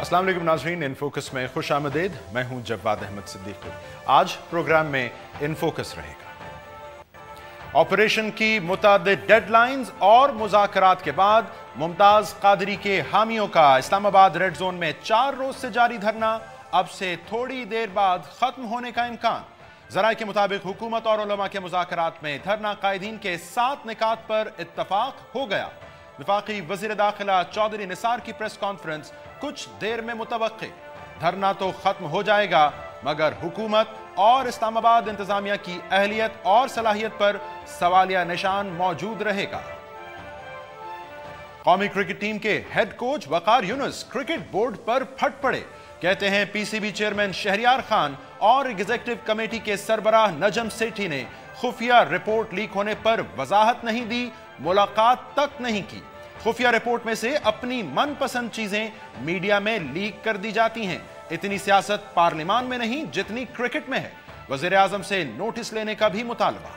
अस्सलाम वालेकुम नाज़रीन, इन फोकस में खुश आमदीद। मैं हूं जवाद अहमद सिद्दीकी। आज प्रोग्राम में इन फोकस रहेगा। ऑपरेशन की मुतादिद डेडलाइंस और मुज़ाकरात के बाद मुमताज कादरी के हामियों का इस्लामाबाद रेड जोन में 4 रोज से जारी धरना अब से थोड़ी देर बाद खत्म होने का इम्कान। ज़राए के मुताबिक हुकूमत और उलमा के मुज़ाकरात में धरना कायदीन के 7 निकात पर इत्तफाक हो गया। वफाकी वज़ीर दाखिला चौधरी निसार की प्रेस कॉन्फ्रेंस कुछ देर में मुतवक्के। धरना तो खत्म हो जाएगा मगर हुकूमत और इस्लामाबाद इंतजामिया की अहलियत और सलाहियत पर सवालिया निशान मौजूद रहेगा। कौमी क्रिकेट टीम के हेड कोच वकार यूनुस क्रिकेट बोर्ड पर फट पड़े। कहते हैं पीसीबी चेयरमैन शहरियार खान और एग्जीक्यूटिव कमेटी के सरबराह नजम सेठी ने खुफिया रिपोर्ट लीक होने पर वजाहत नहीं दी, मुलाकात तक नहीं की। खुफिया रिपोर्ट में से अपनी मनपसंद चीजें मीडिया में लीक कर दी जाती हैं। इतनी सियासत पार्लियामान में नहीं जितनी क्रिकेट में है। वजीर आजम से नोटिस लेने का भी मुतालबा।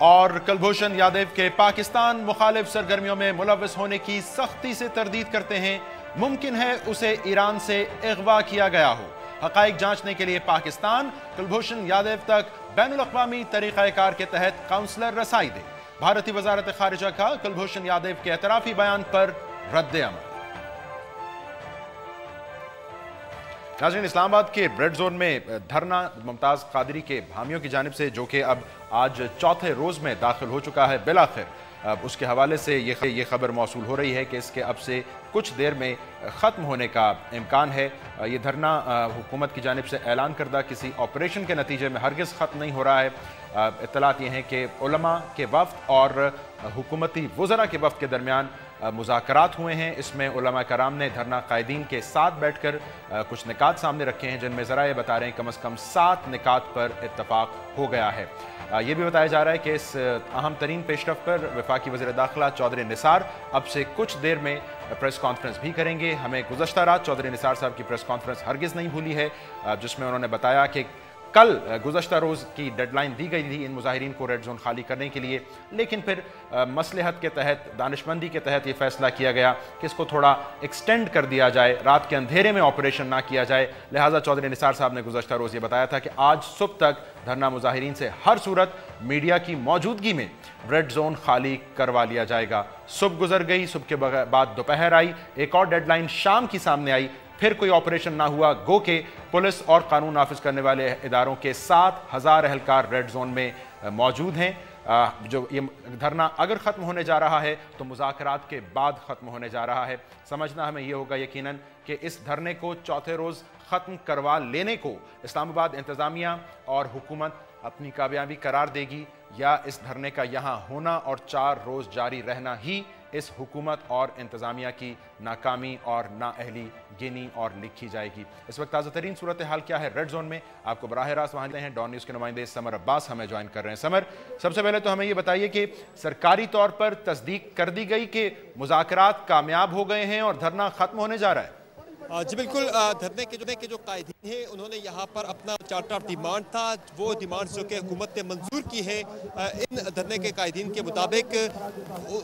और कुलभूषण यादव के पाकिस्तान मुखालिफ सरगर्मियों में मुलव्वस होने की सख्ती से तरदीद करते हैं। मुमकिन है उसे ईरान से अगवा किया गया हो। हकाइक जांचने के लिए पाकिस्तान कुलभूषण यादव तक बैनुल अक़वामी तरीक़ाकार के तहत काउंसलर रसाई दे। भारतीय वजारत खारिजा का कुलभूषण यादव के एतराफी बयान पर रद्द अमल। नाज़रीन, इस्लामाबाद के रेड जोन में धरना मुमताज कादरी के हामियों की जानिब से, जो कि अब आज चौथे रोज में दाखिल हो चुका है, बिलाखिर उसके हवाले से ये खबर मौसूल हो रही है कि इसके अब से कुछ देर में ख़त्म होने का इम्कान है। ये धरना हुकूमत की जानिब से ऐलान करदा किसी ऑपरेशन के नतीजे में हरगिज़ ख़त्म नहीं हो रहा है। इत्तलात ये हैं कि उलमा के वफ़द और हुकूमती वज़रा के वफ़द के दरमियान मुज़ाकरात हुए हैं। इसमें उलमा कराम ने धरना कायदीन के साथ बैठ कर कुछ निकात सामने रखे हैं, जिनमें ज़रा ये बता रहे हैं कम अज़ कम 7 निकात पर इत्तफाक हो गया है। ये भी बताया जा रहा है कि इस अहम तरीन पेशरफ पर वफाकी वज़ीर दाखिला चौधरी निसार अब से कुछ देर में प्रेस कॉन्फ्रेंस भी करेंगे। हमें गुज़श्ता रात चौधरी निसार साहब की प्रेस कॉन्फ्रेंस हरगिज़ नहीं भूली है, जिसमें उन्होंने बताया कि कल गुज़श्ता रोज़ की डेडलाइन दी गई थी इन मुजाहिरीन को रेड जोन खाली करने के लिए, लेकिन फिर मसलहत के तहत, दानिशमंदी के तहत ये फैसला किया गया कि इसको थोड़ा एक्सटेंड कर दिया जाए, रात के अंधेरे में ऑपरेशन ना किया जाए। लिहाजा चौधरी निसार साहब ने गुज़श्ता रोज़ ये बताया था कि आज सुबह तक धरना मुजाहिरीन से हर सूरत मीडिया की मौजूदगी में रेड जोन खाली करवा लिया जाएगा। सुबह गुजर गई, सुबह के बाद दोपहर आई, एक और डेडलाइन शाम की सामने आई, फिर कोई ऑपरेशन ना हुआ। गो के पुलिस और कानून नाफिज करने वाले इदारों के 7000 एहलकार रेड जोन में मौजूद हैं। जो ये धरना अगर ख़त्म होने जा रहा है तो मुज़ाकरात के बाद ख़त्म होने जा रहा है। समझना हमें यह होगा यकीनन कि इस धरने को चौथे रोज़ ख़त्म करवा लेने को इस्लामाबाद इंतज़ामिया और हुकूमत अपनी कामयाबी करार देगी, या इस धरने का यहाँ होना और 4 रोज़ जारी रहना ही इस हुकूमत और इंतज़ामिया की नाकामी और नाअहली गिनी और लिखी जाएगी। इस वक्त ताज़ा तरीन सूरत हाल क्या है रेड जोन में, आपको बराह रास्त वहाँ हैं डॉन न्यूज़ के नुमाइंदे समर अब्बास हमें ज्वाइन कर रहे हैं। समर, सबसे पहले तो हमें ये बताइए कि सरकारी तौर पर तस्दीक कर दी गई कि मुज़ाकरात कामयाब हो गए हैं और धरना ख़त्म होने जा रहा है? जी बिल्कुल, धरने के जो कायदीन हैं उन्होंने यहाँ पर अपना चार्टर ऑफ डिमांड था, वो डिमांड जो कि हुकूमत ने मंजूर की है इन धरने के कायदीन के मुताबिक,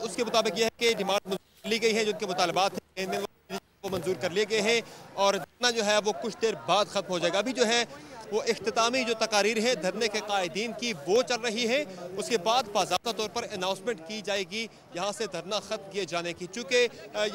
उसके मुताबिक यह है कि डिमांड ली गई है, जो उनके मुतालबात हैं वो मंजूर कर लिए गए हैं और धरना जो है वो कुछ देर बाद ख़त्म हो जाएगा। अभी जो है वो इख्तितामी जो तकारीर है धरने के कायदीन की वो चल रही है, उसके बाद बाज़ाब्ता तौर पर अनाउंसमेंट की जाएगी यहाँ से धरना ख़त्म किए जाने की। चूँकि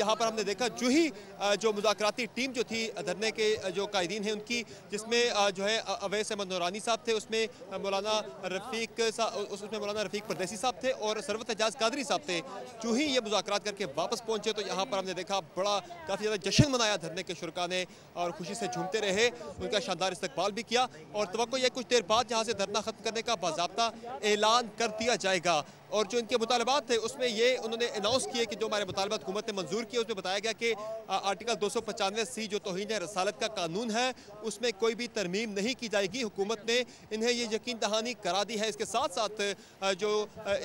यहाँ पर हमने देखा जो ही जो मुज़ाकराती टीम जो थी धरने के जो कायदीन हैं उनकी, जिसमें जो है अवैस अहमद नूरानी साहब थे, उसमें मौलाना रफ़ीक परदेसी साहब थे और सरवत एजाज कादरी साहब थे। जो ही ये मुज़ाकरात करके वापस पहुँचे तो यहाँ पर हमने देखा बड़ा काफ़ी ज़्यादा जश्न मनाया धरने के शुरका ने और खुशी से झूमते रहे, उनका शानदार इस्तकबाल भी किया और तवक्को यह कुछ देर बाद यहाँ से धरना खत्म करने का बाज़ाब्ता ऐलान कर दिया जाएगा। और जो इनके मुतालबात थे उसमें ये उन्होंने अनाउंस किए कि जो हमारे मुतालबात हुकूमत ने मंजूर किए, उसमें बताया गया कि आर्टिकल 295C जो तौहीन रसालत का कानून है उसमें कोई भी तरमीम नहीं की जाएगी। हुकूमत ने इन्हें ये यकीन दहानी करा दी है। इसके साथ साथ जो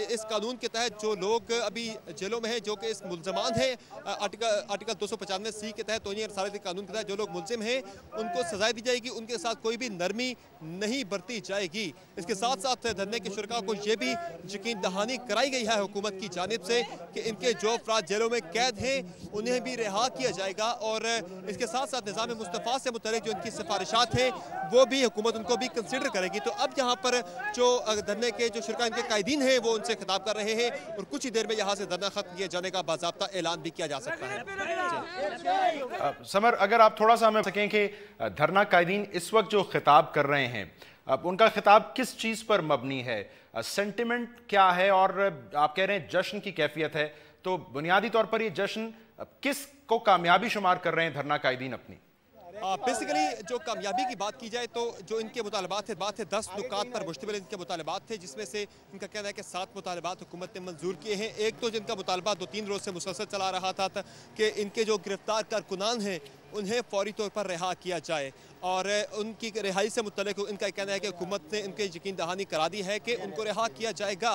इस कानून के तहत जो लोग अभी जेलों में हैं, जो कि इस मुल्ज़मान हैं, आर्टिकल 295C के तहत तौहीन रसालत के कानून के तहत जो लोग मुल्ज़िम हैं उनको सज़ा दी जाएगी, उनके साथ कोई भी नरमी नहीं बरती जाएगी। इसके साथ साथ धरने के शुरका को ये भी यकीन दहानी कराई गई है हुकूमत की जानिब से कि इनके जो अफराद जेलों में कैद हैं उन्हें भी रिहा किया जाएगा और इसके साथ साथ निज़ाम मुस्तफ़ा से मुतल्लिक़ जो इनकी सिफारिशात हैं वो भी हुकूमत उनको भी कंसिडर करेगी। तो अब यहाँ पर जो धरने के जो शुरा इनके कायदीन हैं वो उनसे खिताब कर रहे हैं और कुछ ही देर में यहाँ से धरना खत्म किए जाने का बाज़ाब्ता ऐलान भी किया जा सकता है। समर, अगर आप थोड़ा सा हमें सकें कि धरना कायदीन इस वक्त जो खिताब कर रहे हैं उनका खिताब किस चीज़ पर मबनी है, सेंटिमेंट क्या है, और आप कह रहे हैं जश्न की कैफियत है, तो बुनियादी तौर पर ये जश्न किस को कामयाबी शुमार कर रहे हैं धरना कायदीन अपनी? बेसिकली जो कामयाबी की बात की जाए तो जो इनके मुतालबात थे, बात है 10 नुकात पर मुश्तमिल इनके मुतालबात थे, जिसमें से इनका कहना है कि 7 मुतालबात हुकूमत ने मंजूर किए हैं। एक तो जिनका मुतालबा 2-3 रोज़ से मुसलसल चला रहा था कि इनके जो गिरफ्तार कारकुनान हैं उन्हें फौरी तौर पर रिहा किया जाए और उनकी रिहाई से मुतल्लिक़ इनका कहना है कि हुकूमत ने इनके यकीन दहानी करा दी है कि उनको रिहा किया जाएगा।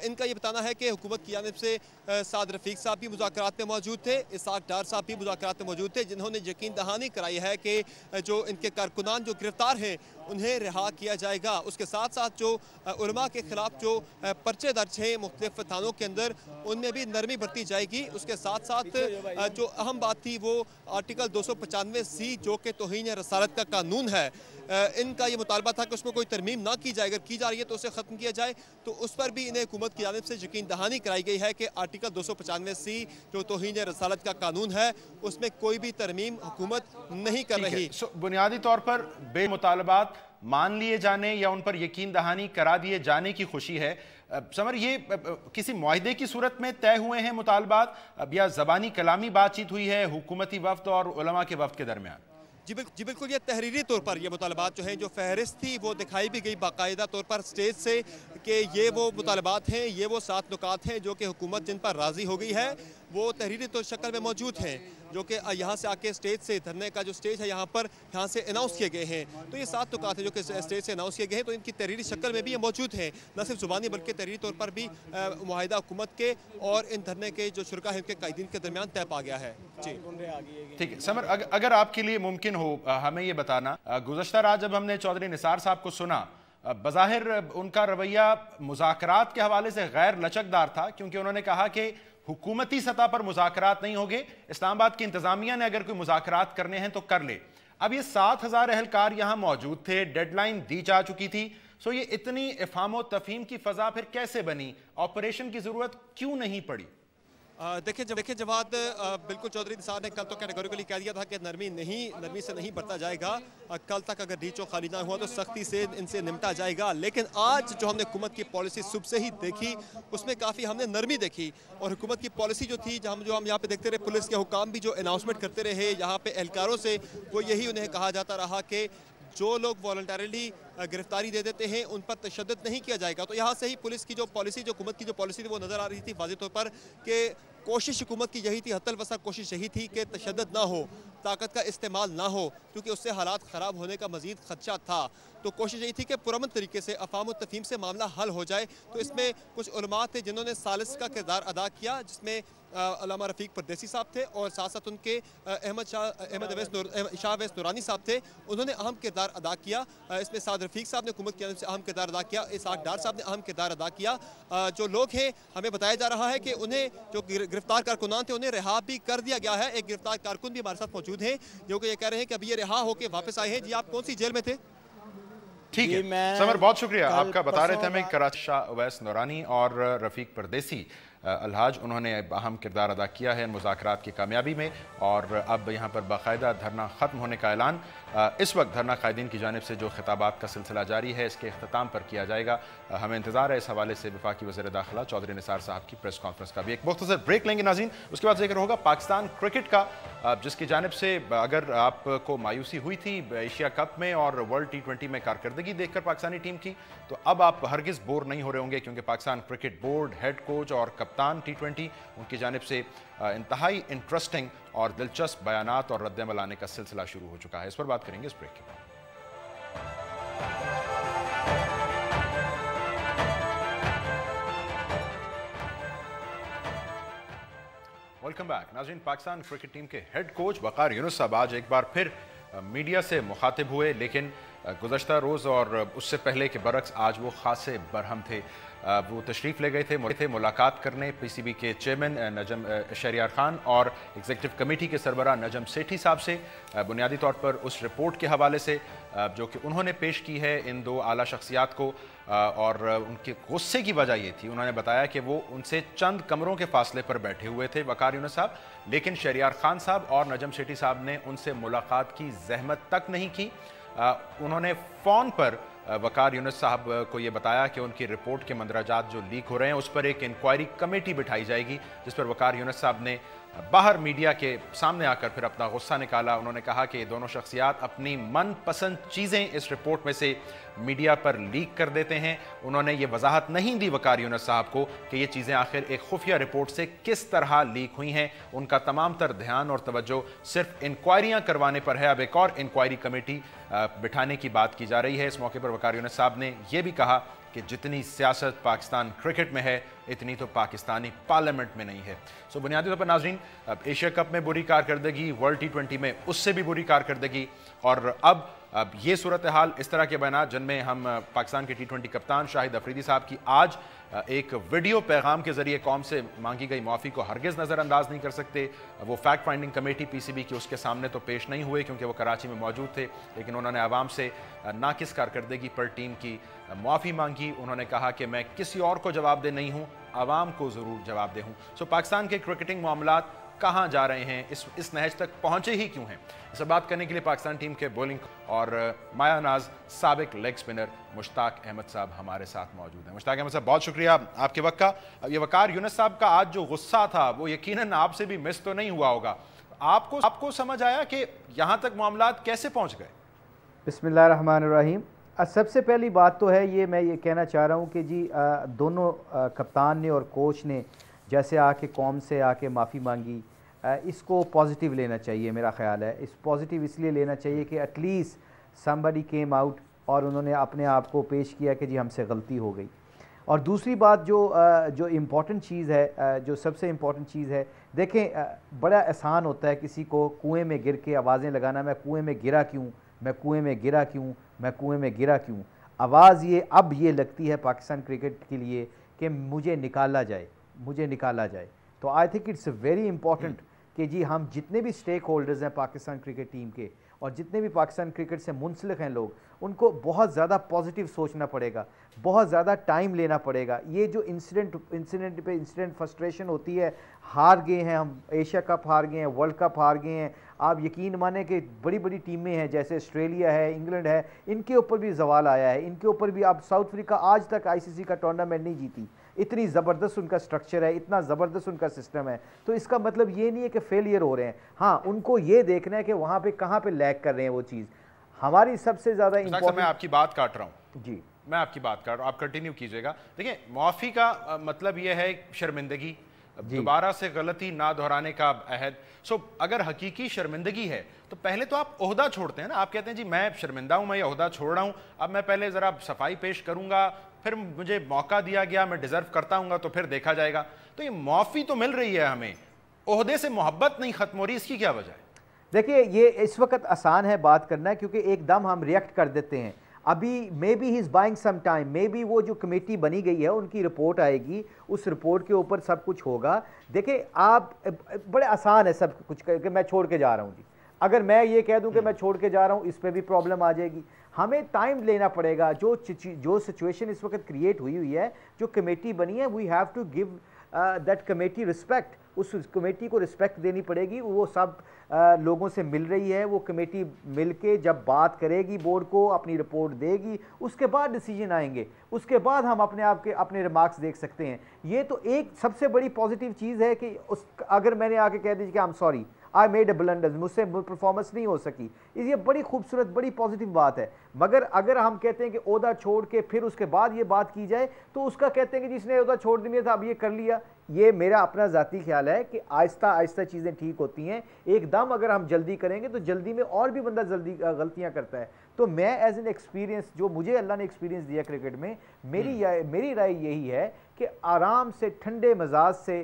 इनका ये बताना है कि हुकूमत की जानिब से साद रफ़ीक साहब भी मुज़ाकरात में मौजूद थे, इसाक डार साहब भी मुज़ाकरात में मौजूद थे, जिन्होंने यकीन दहानी कराई है कि जो इनके कारकुनान जो गिरफ्तार हैं उन्हें रिहा किया जाएगा। उसके साथ साथ जो उलमा के खिलाफ जो पर्चे दर्ज हैं मुख्तलिफ थानों के अंदर उनमें भी नरमी बरती जाएगी। उसके साथ साथ जो अहम बात थी वो आर्टिकल 295C जो कि तौहीन रसालत का कानून है, इनका ये मुतालबा था कि उसमें कोई तरमीम ना की जाए, अगर की जा रही है तो उसे ख़त्म किया जाए। तो उस पर भी इन्हें हुकूमत की जानिब से यकीन दहानी कराई गई है कि आर्टिकल 295C जो तौहीन रसालत का कानून है उसमें कोई भी तरमीम हुकूमत नहीं कर रही। बुनियादी तौर पर बेमुतालबात मान लिए जाने या उन पर यकीन दहानी करा दिए जाने की खुशी है। समर, ये किसी मुआहदे की सूरत में तय हुए हैं मुतालबात या ज़बानी कलामी बातचीत हुई है हुकूमती वफ्द और उलमा के वफ्द के दरमियान? जी बिल्कुल, ये तहरीरी तौर पर ये मुतालबात जो हैं, जो फहरिस्त थी वो दिखाई भी गई बाकायदा तौर पर स्टेज से कि ये वो मुतालबात हैं, ये वो 7 नुकात हैं जो कि हुकूमत जिन पर राज़ी हो गई है वो तहरीरी तौर शक्ल में मौजूद हैं, जो कि यहाँ से आके स्टेज से धरने का जो स्टेज है यहाँ से अनाउंस किए गए हैं। तो ये 7 नुकात हैं जो कि स्टेज से अनाउंस किए गए हैं, तो इनकी तहरीरी शक्ल में भी ये मौजूद हैं, न सिर्फ ज़ुबानी बल्कि तहरीरी तौर पर भी मुआहिदा हुकूमत के और इन धरने के जो शुरा हैं उनके कायदीन के दरमियान तय पा गया है। जी ठीक है समर, अगर आपके लिए मुमकिन हो हमें ये बताना, गुज़श्ता रात जब हमने चौधरी निसार साहब को सुना, बज़ाहिर उनका रवैया मुज़ाकरात के हवाले से गैर लचकदार था, क्योंकि उन्होंने कहा कि हुकूमती सतह पर मुज़ाकरात नहीं होंगे, इस्लामाबाद की इंतजामिया ने अगर कोई मुज़ाकरात करने हैं तो कर ले। अब ये 7000 एहलकार यहाँ मौजूद थे, डेडलाइन दी जा चुकी थी, सो ये इतनी इफ़हाम तफ़हीम की फ़ज़ा फिर कैसे बनी? ऑपरेशन की ज़रूरत क्यों नहीं पड़ी? देखिए जवाद, बिल्कुल चौधरी निसार ने कल तो कैटेगोरिकली कह दिया था कि नरमी से नहीं बरता जाएगा, कल तक अगर डीचो खाली ना हुआ तो सख्ती से इनसे निपटा जाएगा। लेकिन आज जो हमने हुकूमत की पॉलिसी सुबह से ही देखी उसमें काफ़ी हमने नरमी देखी और हुकूमत की पॉलिसी जो थी, जो हम यहाँ पे देखते रहे, पुलिस के हुकाम भी जो अनाउंसमेंट करते रहे यहाँ पे एहलकारों से, वो यही उन्हें कहा जाता रहा कि जो लोग वॉलंटरली गिरफ्तारी दे देते हैं उन पर तशद्दुद नहीं किया जाएगा। तो यहाँ से ही पुलिस की जो पॉलिसी, जो हुकूमत की जो पॉलिसी थी वो नज़र आ रही थी वाज़ेह तौर पर कि कोशिश हुकूमत की यही थी, हत्तल वसा कोशिश यही थी कि तशद्दुद ना हो, ताकत का इस्तेमाल ना हो, क्योंकि उससे हालात ख़राब होने का मज़ीद खदशा था। तो कोशिश यही थी कि पुरअमन तरीके से अफ़हाम व तफ़हीम से मामला हल हो जाए। तो इसमें कुछ उलमा थे जिन्होंने सालिस का किरदार अदा किया, जिसमें अल्लामा रफ़ीक परदेसी साहब थे और साथ साथ उनके शाह अवैस नूरानी साहब थे, उन्होंने अहम किरदार अदा किया। इसमें साद रफ़ीक साहब ने हुकूमत की जानिब से अहम किरदार अदा किया, इसाक डार साहब ने अहम किरदार अदा किया। जो लोग हैं, हमें बताया जा रहा है कि उन्हें जो गिरफ्तार कारकुनान थे उन्हें रिहा भी कर दिया गया है। एक गिरफ्तार कारकुन भी हमारे साथ मौजूद हैं जो कि ये कह रहे हैं कि अभी ये रिहा होकर वापस आए हैं। जी, आप कौन सी जेल में थे? ठीक है समर, बहुत शुक्रिया आपका। बता रहे थे हमें कराची शाह अवैस नूरानी और रफ़ीक परदेसी अलहाज, उन्होंने अहम किरदार अदा किया है मुज़ाकरात की कामयाबी में, और अब यहाँ पर बाकायदा धरना ख़त्म होने का ऐलान इस वक्त धरना कायदीन की जानिब से जो खिताबात का सिलसिला जारी है इसके अख्ताम पर किया जाएगा। हमें इंतज़ार है इस हवाले से वफाकी वज़ीर दाखिला चौधरी निसार साहब की प्रेस कॉन्फ्रेंस का भी। एक मुख्तसर ब्रेक लेंगे नाज़रीन, उसके बाद जिक्र होगा पाकिस्तान क्रिकेट का, जिसकी जानिब से अगर आपको मायूसी हुई थी एशिया कप में और वर्ल्ड T20 में कारकर्दगी देखकर पाकिस्तानी टीम की, तो अब आप हरगिज़ बोर नहीं हो रहे होंगे, क्योंकि Pakistan cricket board, head coach और कप्तान T20 उनकी जानिब से इंतहाई इंटरेस्टिंग और दिलचस्प बयानात और रद्द-ए-अमल आने का सिलसिला शुरू हो चुका है। इस पर बात करेंगे इस ब्रेक के बाद। वेलकम बैक नाज़रीन। पाकिस्तान क्रिकेट टीम के हेड कोच वक़ार यूनुस साहब आज एक बार फिर मीडिया से मुखातिब हुए, लेकिन गुज़श्ता रोज़ और उससे पहले के बरक्स आज वो खासे बरहम थे। वो तशरीफ़ ले गए थे मुलाकात करने पीसीबी के चेयरमैन नजम शहरियार खान और एग्जीक्यूटिव कमेटी के सरबराह नजम सेठी साहब से, बुनियादी तौर पर उस रिपोर्ट के हवाले से जो कि उन्होंने पेश की है इन दो आला शख्सियात को। और उनके गुस्से की वजह ये थी, उन्होंने बताया कि वो उनसे चंद कमरों के फासले पर बैठे हुए थे वकार यूनुस साहब, लेकिन शहरियार खान साहब और नजम सेठी साहब ने उनसे मुलाकात की जहमत तक नहीं की। उन्होंने फ़ोन पर वकार यूनुस साहब को ये बताया कि उनकी रिपोर्ट के मंदराजात जो लीक हो रहे हैं उस पर एक इंक्वायरी कमेटी बिठाई जाएगी, जिस पर वकार यूनुस साहब ने बाहर मीडिया के सामने आकर फिर अपना गुस्सा निकाला। उन्होंने कहा कि ये दोनों शख्सियात अपनी मनपसंद चीज़ें इस रिपोर्ट में से मीडिया पर लीक कर देते हैं। उन्होंने ये वजाहत नहीं दी वकार यूनुस साहब को कि ये चीज़ें आखिर एक खुफिया रिपोर्ट से किस तरह लीक हुई हैं। उनका तमाम तर ध्यान और तवज्जो सिर्फ इंक्वायरियाँ करवाने पर है। अब एक और इंक्वायरी कमेटी बिठाने की बात की जा रही है। इस मौके पर वकार यूनुस साहब ने यह भी कहा कि जितनी सियासत पाकिस्तान क्रिकेट में है इतनी तो पाकिस्तानी पार्लियामेंट में नहीं है। सो बुनियादी तौर पर नाज़रीन, एशिया कप में बुरी कारकर्दगी, वर्ल्ड T20 में उससे भी बुरी कारकर्दगी, और अब ये सूरत हाल, इस तरह के बयान जिनमें हम पाकिस्तान के T20 कप्तान शाहिद अफरीदी साहब की आज एक वीडियो पैगाम के जरिए कौम से मांगी गई माफ़ी को हरगिज़ नज़रअंदाज नहीं कर सकते। वो फैक्ट फाइंडिंग कमेटी पीसीबी की उसके सामने तो पेश नहीं हुए क्योंकि वो कराची में मौजूद थे, लेकिन उन्होंने आवाम से नाकिस कारकर्दगी पर टीम की माफ़ी मांगी। उन्होंने कहा कि मैं किसी और को जवाबदेह नहीं हूँ, आवाम को ज़रूर जवाबदेह हूँ। सो पाकिस्तान के क्रिकेटिंग मामलात कहाँ जा रहे हैं, इस नहज तक पहुँचे ही क्यों हैं, इस बात करने के लिए पाकिस्तान टीम के बॉलिंग और माया नाज साबिक लेग स्पिनर मुश्ताक अहमद साहब हमारे साथ मौजूद हैं। मुश्ताक अहमद साहब, बहुत शुक्रिया आपके वक्त का। ये वकार यूनुस साहब का आज जो गुस्सा था वो यकीनन आपसे भी मिस तो नहीं हुआ होगा। आपको समझ आया कि यहाँ तक मामलात कैसे पहुँच गए? बिस्मिल्लाहिर्रहमानिर्रहीम। सबसे पहली बात तो है मैं ये कहना चाह रहा हूँ कि जी दोनों कप्तान ने और कोच ने जैसे आके कौम से आके माफ़ी मांगी, इसको पॉजिटिव लेना चाहिए। मेरा ख्याल है इस पॉजिटिव इसलिए लेना चाहिए कि एटलीस्ट समबडी केम आउट और उन्होंने अपने आप को पेश किया कि जी हमसे गलती हो गई। और दूसरी बात जो इम्पॉर्टेंट चीज़ है, जो सबसे इम्पॉर्टेंट चीज़ है, देखें बड़ा आसान होता है किसी को कुएं में गिर के आवाज़ें लगाना, मैं कुएं में गिरा क्यों, मैं कुएं में गिरा क्यों, मैं कुएं में गिरा क्यों। आवाज़ अब ये लगती है पाकिस्तान क्रिकेट के लिए कि मुझे निकाला जाए, मुझे निकाला जाए। तो I think it's very important कि जी हम जितने भी स्टेक होल्डर्स हैं पाकिस्तान क्रिकेट टीम के और जितने भी पाकिस्तान क्रिकेट से मुंसलिक हैं लोग, उनको बहुत ज़्यादा पॉजिटिव सोचना पड़ेगा, बहुत ज़्यादा टाइम लेना पड़ेगा। ये जो इंसिडेंट फ्रस्ट्रेशन होती है, हार गए हैं हम, एशिया कप हार गए हैं, वर्ल्ड कप हार गए हैं, आप यकीन माने कि बड़ी बड़ी टीमें हैं जैसे ऑस्ट्रेलिया है, इंग्लैंड है, इनके ऊपर भी जवाल आया है, इनके ऊपर भी। अब साउथ अफ्रीका आज तक ICC का टूर्नामेंट नहीं जीती, इतनी ज़बरदस्त उनका स्ट्रक्चर है, इतना ज़बरदस्त उनका सिस्टम है। तो इसका मतलब ये नहीं है कि फेलियर हो रहे हैं, हाँ उनको ये देखना है कि वहाँ पे कहाँ पे लैग कर रहे हैं वो चीज़। हमारी सबसे ज़्यादा इम्पोर्टेंट, मैं आपकी बात काट रहा हूँ जी, मैं आपकी बात काट रहा हूँ, आप कंटिन्यू कीजिएगा। देखिए, माफ़ी का मतलब यह है शर्मिंदगी, दोबारा से गलती ना दोहराने का अहद। सो अगर हकीकी शर्मिंदगी है तो पहले तो आप ओहदा छोड़ते हैं ना, आप कहते हैं जी मैं शर्मिंदा हूं, मैं ये ओहदा छोड़ रहा हूं, अब मैं पहले ज़रा सफाई पेश करूंगा, फिर मुझे मौका दिया गया, मैं डिजर्व करता हूँ तो फिर देखा जाएगा। तो ये माफ़ी तो मिल रही है हमें, ओहदे से मोहब्बत नहीं खत्म हो रही, इसकी क्या वजह है? देखिए ये इस वक्त आसान है बात करना क्योंकि एकदम हम रिएक्ट कर देते हैं। अभी maybe he is buying some time, maybe वो जो कमेटी बनी गई है उनकी रिपोर्ट आएगी, उस रिपोर्ट के ऊपर सब कुछ होगा। देखिए आप बड़े आसान है सब कुछ कि मैं छोड़ के जा रहा हूँ जी, अगर मैं ये कह दूं कि मैं छोड़ के जा रहा हूँ इस पर भी प्रॉब्लम आ जाएगी। हमें टाइम लेना पड़ेगा। जो सिचुएशन इस वक्त क्रिएट हुई है, जो कमेटी बनी है, we have to give that committee respect, उस कमेटी को रिस्पेक्ट देनी पड़ेगी। वो सब लोगों से मिल रही है, वो कमेटी मिल के जब बात करेगी, बोर्ड को अपनी रिपोर्ट देगी, उसके बाद डिसीजन आएंगे, उसके बाद हम अपने आप के अपने रिमार्क्स देख सकते हैं। ये तो एक सबसे बड़ी पॉजिटिव चीज़ है कि अगर मैंने आके कह दीजिए कि I am sorry, I made a blunder, मुझसे परफॉर्मेंस नहीं हो सकी, ये बड़ी खूबसूरत बड़ी पॉजिटिव बात है। मगर अगर हम कहते हैं कि ओहदा छोड़ के फिर उसके बाद ये बात की जाए तो उसका कहते हैं कि जिसने ओहदा छोड़ दिया था अब ये कर लिया। ये मेरा अपना ज़ाती ख्याल है कि आहिस्ता आहिस्ता चीज़ें ठीक होती हैं। एकदम अगर हम जल्दी करेंगे तो जल्दी में और भी बंदा जल्दी गलतियां करता है। तो मैं एज एन एक्सपीरियंस, जो मुझे अल्लाह ने एक्सपीरियंस दिया क्रिकेट में, मेरी राय यही है कि आराम से, ठंडे मिजाज से,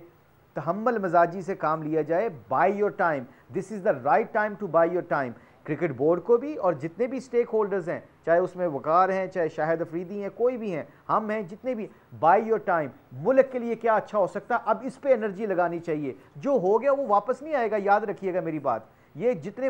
तहम्मुल मजाजी से काम लिया जाए। Buy your time, this is the right time to buy your time. Cricket board को भी और जितने भी स्टेक होल्डर्स हैं, चाहे उसमें वकार हैं, चाहे शाहिद अफरीदी हैं, कोई भी हैं, हम हैं, जितने भी, बाय योर टाइम, मुल्क के लिए क्या अच्छा हो सकता है, अब इस पे एनर्जी लगानी चाहिए। जो हो गया वो वापस नहीं आएगा, याद रखिएगा मेरी बात। ये जितने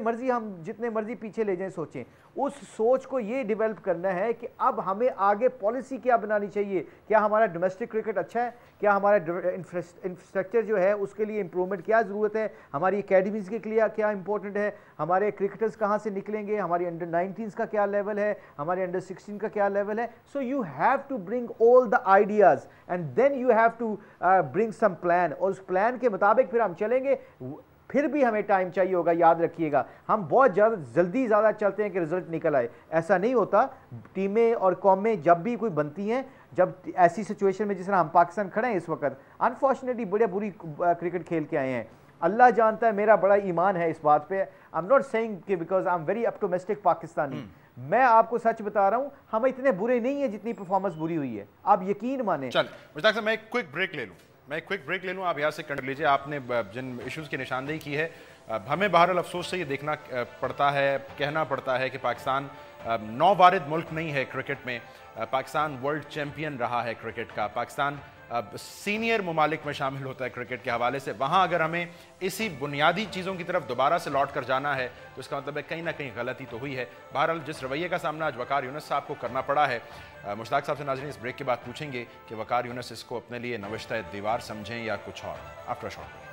मर्जी पीछे ले जाएं, सोचें, उस सोच को ये डेवलप करना है कि अब हमें आगे पॉलिसी क्या बनानी चाहिए। क्या हमारा डोमेस्टिक क्रिकेट अच्छा है, क्या हमारा इंफ्रास्ट्रक्चर जो है उसके लिए इंप्रूवमेंट क्या ज़रूरत है, हमारी एकेडमीज़ के लिए क्या इंपॉर्टेंट है, हमारे क्रिकेटर्स कहाँ से निकलेंगे, हमारी अंडर 19 का क्या लेवल है, हमारे अंडर 16 का क्या लेवल है। So you have to bring all the ideas and then you have to bring some plan, और उस प्लान के मुताबिक फिर हम चलेंगे। फिर भी हमें टाइम चाहिए होगा, याद रखिएगा। हम बहुत ज़्यादा चलते हैं कि रिजल्ट निकल आए, ऐसा नहीं होता। टीमें और कौमें जब भी कोई बनती हैं, जब ऐसी सिचुएशन में जिस तरह हम पाकिस्तान खड़े हैं इस वक्त, अनफॉर्चुनेटली बड़े बुरी क्रिकेट खेल के आए हैं। अल्लाह जानता है, मेरा बड़ा ईमान है इस बात पे। आई एम नॉट सेइंग कि because I am very optimistic Pakistani, मैं आपको सच बता रहा हूं, हम इतने बुरे नहीं है जितनी परफॉर्मेंस बुरी हुई है, आप यकीन माने। चल मुश्ताक साहब, मैं एक क्विक ब्रेक ले लूँ, आप यहाँ से कर लीजिए। आपने जिन इश्यूज़ की निशानदेही की है, हमें बहरहाल अफसोस से ये देखना पड़ता है, कहना पड़ता है कि पाकिस्तान 9 वारिद मुल्क नहीं है क्रिकेट में। पाकिस्तान वर्ल्ड चैम्पियन रहा है क्रिकेट का, पाकिस्तान सीनियर ममालिक में शामिल होता है क्रिकेट के हवाले से। वहाँ अगर हमें इसी बुनियादी चीज़ों की तरफ दोबारा से लौट कर जाना है तो इसका मतलब है कहीं ना कहीं गलती तो हुई है। बहरहाल जिस रवैये का सामना आज वकार यूनुस साहब को करना पड़ा है, मुश्ताक साहब से नाज़रीन इस ब्रेक के बाद पूछेंगे कि वकार यूनुस इसको अपने लिए नविश्ता दीवार समझें या कुछ और। After short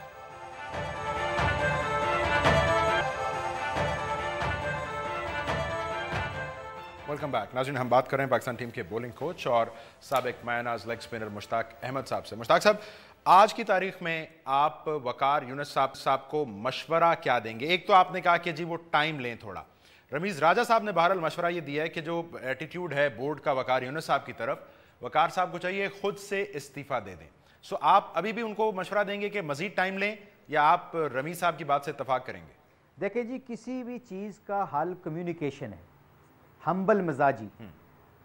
welcome back. नाज़रीन, हम बात कर रहे हैं पाकिस्तान टीम के बॉलिंग कोच और साबिक मायनाज लेग स्पिनर मुश्ताक अहमद साहब से। मुश्ताक साहब, आज की तारीख में आप वकार यूनुस साहब को मशवरा क्या देंगे? एक तो आपने कहा कि जी वो टाइम लें थोड़ा, रमीज़ राजा साहब ने बहरहाल मशवरा ये दिया है कि जो एटीट्यूड है बोर्ड का वकार यूनुस साहब की तरफ, वकार साहब को चाहिए खुद से इस्तीफ़ा दे दें। सो आप अभी भी उनको मशवरा देंगे कि मज़ीद टाइम लें, या आप रमीज़ साहब की बात से इत्तफाक करेंगे? देखिए जी, किसी भी चीज़ का हल कम्युनिकेशन है, हम्बल मिजाजी,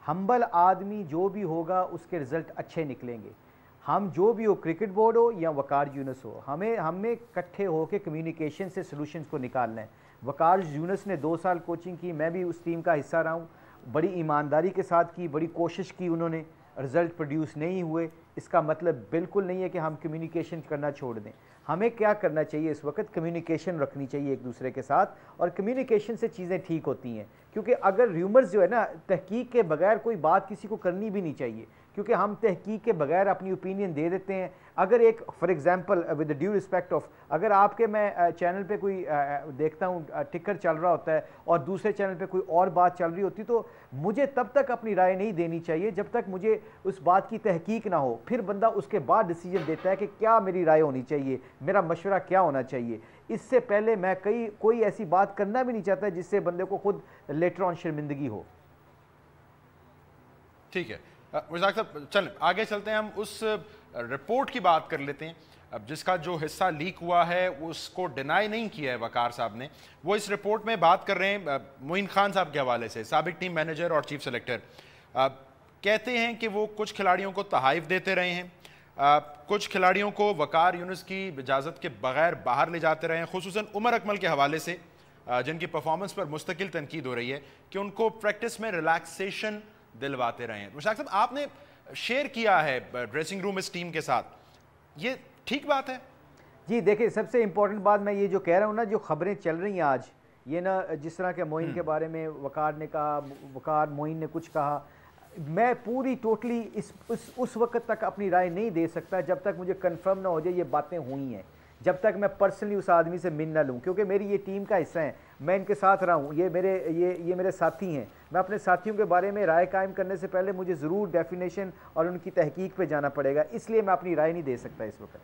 हम्बल आदमी जो भी होगा उसके रिजल्ट अच्छे निकलेंगे। हम जो भी हो, क्रिकेट बोर्ड हो या वकार यूनुस हो, हमें इकट्ठे होकर कम्युनिकेशन से सॉल्यूशंस को निकालना है। वकार यूनुस ने 2 साल कोचिंग की, मैं भी उस टीम का हिस्सा रहा हूँ, बड़ी ईमानदारी के साथ की, बड़ी कोशिश की उन्होंने, रिजल्ट प्रोड्यूस नहीं हुए। इसका मतलब बिल्कुल नहीं है कि हम कम्युनिकेशन करना छोड़ दें। हमें क्या करना चाहिए इस वक्त, कम्युनिकेशन रखनी चाहिए एक दूसरे के साथ, और कम्युनिकेशन से चीज़ें ठीक होती हैं। क्योंकि अगर र्यूमर्स जो है ना, तहकीक के बगैर कोई बात किसी को करनी भी नहीं चाहिए, क्योंकि हम तहकीक के बगैर अपनी ओपिनियन दे देते हैं। अगर एक for example with due respect of, अगर आपके मैं चैनल पे कोई देखता हूँ टिकर चल रहा होता है और दूसरे चैनल पे कोई और बात चल रही होती, तो मुझे तब तक अपनी राय नहीं देनी चाहिए जब तक मुझे उस बात की तहकीक ना हो। फिर बंदा उसके बाद डिसीजन देता है कि क्या मेरी राय होनी चाहिए, मेरा मशवरा क्या होना चाहिए। इससे पहले मैं कोई ऐसी बात करना भी नहीं चाहता जिससे बंदे को खुद लेटर ऑन शर्मिंदगी हो। ठीक है मुश्ताक साहब, चल आगे चलते हैं। हम उस रिपोर्ट की बात कर लेते हैं, अब जिसका जो हिस्सा लीक हुआ है उसको डिनाई नहीं किया है वकार साहब ने। वो इस रिपोर्ट में बात कर रहे हैं मोइन खान साहब के हवाले से, साबिक टीम मैनेजर और चीफ सेलेक्टर। कहते हैं कि वो कुछ खिलाड़ियों को तहाइफ देते रहे हैं, कुछ खिलाड़ियों को वकार यूनुस की इजाज़त के बगैर बाहर ले जाते रहे हैं, खुसूसन उमर अकमल के हवाले से, जिनकी परफॉर्मेंस पर मुस्तकिल तनकीद हो रही है कि उनको प्रैक्टिस में रिलैक्सेशन दिलवाते रहे हैं। मुश्ताक साहब, आपने शेयर किया है ड्रेसिंग रूम इस टीम के साथ, ये ठीक बात है? जी देखिए, सबसे इंपॉर्टेंट बात मैं ये जो कह रहा हूँ ना, जो खबरें चल रही हैं आज, ये ना जिस तरह के मोइन के बारे में वकार ने कहा, वकार मोइन ने कुछ कहा, मैं पूरी टोटली उस वक्त तक अपनी राय नहीं दे सकता जब तक मुझे कंफर्म ना हो जाए ये बातें हुई हैं, जब तक मैं पर्सनली उस आदमी से मिल ना लूँ, क्योंकि मेरी ये टीम का हिस्सा है, मैं इनके साथ रहा हूँ, ये मेरे साथी हैं। मैं अपने साथियों के बारे में राय कायम करने से पहले मुझे ज़रूर डेफिनेशन और उनकी तहकीक पे जाना पड़ेगा, इसलिए मैं अपनी राय नहीं दे सकता इस वक्त।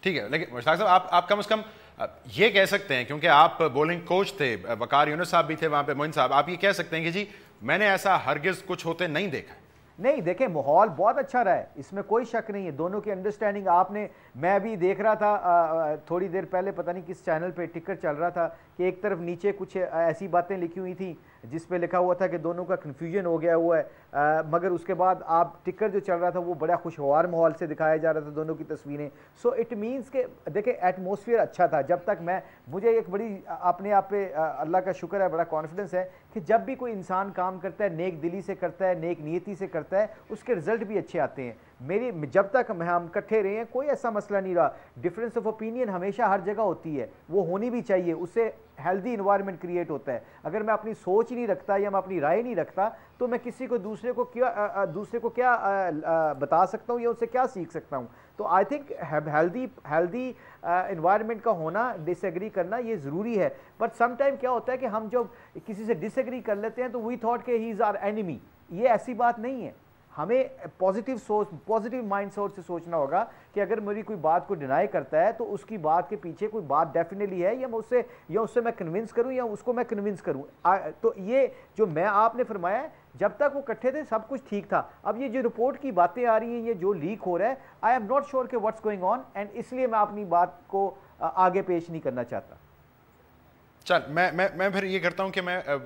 ठीक है, लेकिन मुश्ताक साहब आप कम से कम ये कह सकते हैं, क्योंकि आप बॉलिंग कोच थे, वकार यूनुस साहब भी थे वहाँ पे, मोइन साहब, आप ये कह सकते हैं कि जी मैंने ऐसा हरगिज़ कुछ होते नहीं देखा। नहीं, देखें माहौल बहुत अच्छा रहा है, इसमें कोई शक नहीं है। दोनों की अंडरस्टैंडिंग आपने, मैं भी देख रहा था थोड़ी देर पहले, पता नहीं किस चैनल पे टिकर चल रहा था कि एक तरफ नीचे कुछ ऐसी बातें लिखी हुई थी जिस पे लिखा हुआ था कि दोनों का कन्फ्यूजन हो गया हुआ है, मगर उसके बाद आप टिकर जो चल रहा था वो बड़ा खुशगवार माहौल से दिखाया जा रहा था दोनों की तस्वीरें। सो इट मीन्स के देखें एटमोसफियर अच्छा था। जब तक मुझे एक बड़ी अपने आप पे अल्लाह का शुक्र है, बड़ा कॉन्फिडेंस है कि जब भी कोई इंसान काम करता है नेक दिली से करता है, नेक नीयती से करता है, उसके रिजल्ट भी अच्छे आते हैं। जब तक हम इकट्ठे रहे हैं कोई ऐसा मसला नहीं रहा। डिफरेंस ऑफ ओपिनियन हमेशा हर जगह होती है, वो होनी भी चाहिए, उससे हेल्दी इन्वायरमेंट क्रिएट होता है। अगर मैं अपनी सोच ही नहीं रखता या मैं अपनी राय नहीं रखता तो मैं किसी को दूसरे को क्या बता सकता हूँ या उससे क्या सीख सकता हूँ। तो आई थिंक हेल्दी इन्वायरमेंट का होना, डिसएग्री करना ये ज़रूरी है। बट समटाइम क्या होता है कि हम जब किसी से डिसएग्री कर लेते हैं तो वी थॉट कि ही इज़ आवर एनिमी। ये ऐसी बात नहीं है। हमें पॉजिटिव सोच, पॉजिटिव माइंड सोच से सोचना होगा कि अगर मेरी कोई बात को डिनाई करता है तो उसकी बात के पीछे कोई बात डेफिनेटली है, या उससे मैं कन्विंस करूं या उसको मैं कन्विंस करूं। तो ये जो आपने फरमाया है, जब तक वो इकट्ठे थे सब कुछ ठीक था। अब ये जो रिपोर्ट की बातें आ रही हैं, ये जो लीक हो रहा है, आई एम नॉट श्योर कि व्हाट्स गोइंग ऑन, एंड इसलिए मैं अपनी बात को आगे पेश नहीं करना चाहता। चल मैं फिर ये करता हूं कि मैं